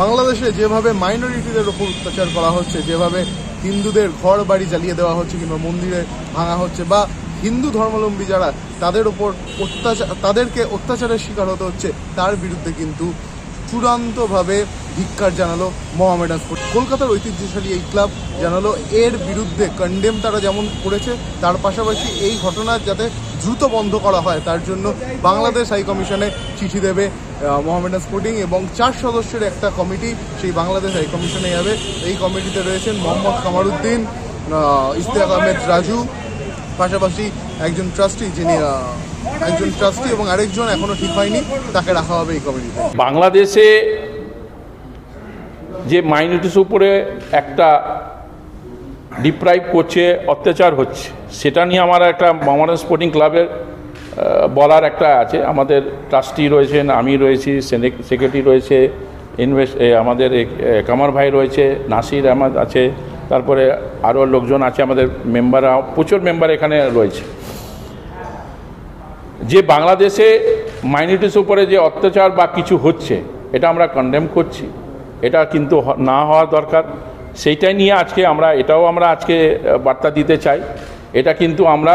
বাংলাদেশে যেভাবে মাইনরিটিদের ওপর অত্যাচার করা হচ্ছে, যেভাবে হিন্দুদের ঘর বাড়ি জ্বালিয়ে দেওয়া হচ্ছে কিংবা মন্দিরে ভাঙা হচ্ছে, বা হিন্দু ধর্মাবলম্বী যারা তাদের ওপর তাদেরকে অত্যাচারের শিকার হতে হচ্ছে, তার বিরুদ্ধে কিন্তু চূড়ান্তভাবে ধিক্কার জানালো মোহামেডান স্পোর্টিং। কলকাতার ঐতিহ্যশালী এই ক্লাব জানালো এর বিরুদ্ধে কন্ডেম তারা যেমন করেছে, তার পাশাপাশি এই ঘটনা যাতে দ্রুত বন্ধ করা হয় তার জন্য বাংলাদেশ হাই কমিশনে চিঠি দেবে মোহামেডান স্পোর্টিং, এবং 4 সদস্যের একটা কমিটি সেই বাংলাদেশ হাই কমিশনে যাবে। এই কমিটিতে রয়েছেন মোহাম্মদ কামারুদ্দিন, ইশতিয়াক আহমেদ রাজু, পাশাপাশি একজন ট্রাস্টি এবং আরেকজন এখনো ঠিক হয়নি, তাকে রাখা হবে এই কমিটিতে। বাংলাদেশে যে মাইনরিটিস উপরে একটা ডিপ্রাইভ করছে, অত্যাচার হচ্ছে, সেটা নিয়ে আমার একটা মোহামেডান স্পোর্টিং ক্লাবের বলার একটা আছে। আমাদের ট্রাস্টি রয়েছেন, আমি রয়েছি, সেক্রেটারি রয়েছে, আমাদের কামার ভাই রয়েছে, নাসির আহমদ আছে, তারপরে আরও লোকজন আছে, আমাদের মেম্বাররা, প্রচুর মেম্বার এখানে রয়েছে। যে বাংলাদেশে মাইনরিটিস উপরে যে অত্যাচার বা কিছু হচ্ছে, এটা আমরা কন্ডেম করছি, এটা কিন্তু না হওয়া দরকার। সেইটাই নিয়ে আমরা আজকে বার্তা দিতে চাই। এটা কিন্তু আমরা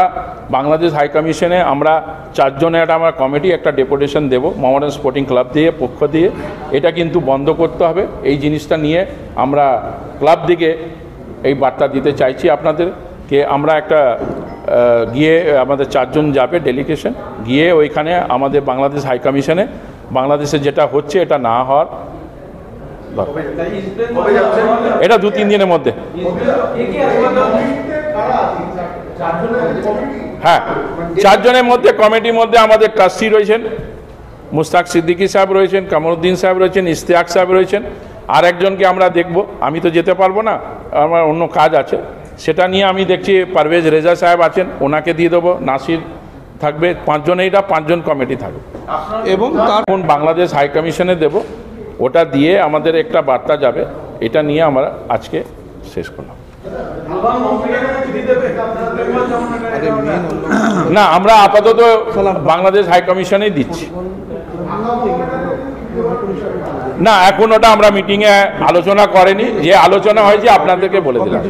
বাংলাদেশ হাই কমিশনে আমরা 4 জনের আমরা কমিটি একটা ডেপুটেশন দেব মোহামেডান স্পোর্টিং ক্লাব দিয়ে পক্ষ দিয়ে। এটা কিন্তু বন্ধ করতে হবে। এই জিনিসটা নিয়ে আমরা ক্লাব দিকে এই বার্তা দিতে চাইছি আপনাদেরকে। আমরা একটা গিয়ে আমাদের 4 জন যাবে ডেলিগেশন, গিয়ে ওইখানে আমাদের বাংলাদেশ হাই কমিশনে বাংলাদেশে যেটা হচ্ছে এটা না হওয়ার, এটা 2-3 দিনের মধ্যে। হ্যাঁ, 4 জনের মধ্যে কমিটির মধ্যে আমাদের ট্রাস্টি রয়েছেন, মুস্তাক সিদ্দিকী সাহেব রয়েছেন, কামরুদ্দিন সাহেব রয়েছেন, ইশতিয়াক সাহেব রয়েছেন, আর একজনকে আমরা দেখব। আমি তো যেতে পারবো না, আমার অন্য কাজ আছে, সেটা নিয়ে আমি দেখছি পারভেজ রেজা সাহেব আছেন, ওনাকে দিয়ে দেবো, নাসির থাকবে, 5 জন, এইটা 5 জন কমিটি থাকবে, এবং তারপর বাংলাদেশ হাই কমিশনে দেব। ওটা দিয়ে আমাদের একটা বার্তা যাবে। এটা নিয়ে আমরা আজকে শেষ করলাম। না, আমরা আপাতত বাংলাদেশ হাই কমিশনেই দিচ্ছি। না, এখন ওটা আমরা মিটিংয়ে আলোচনা করেনি, যে আলোচনা হয়েছে আপনাদেরকে বলে দিলাম।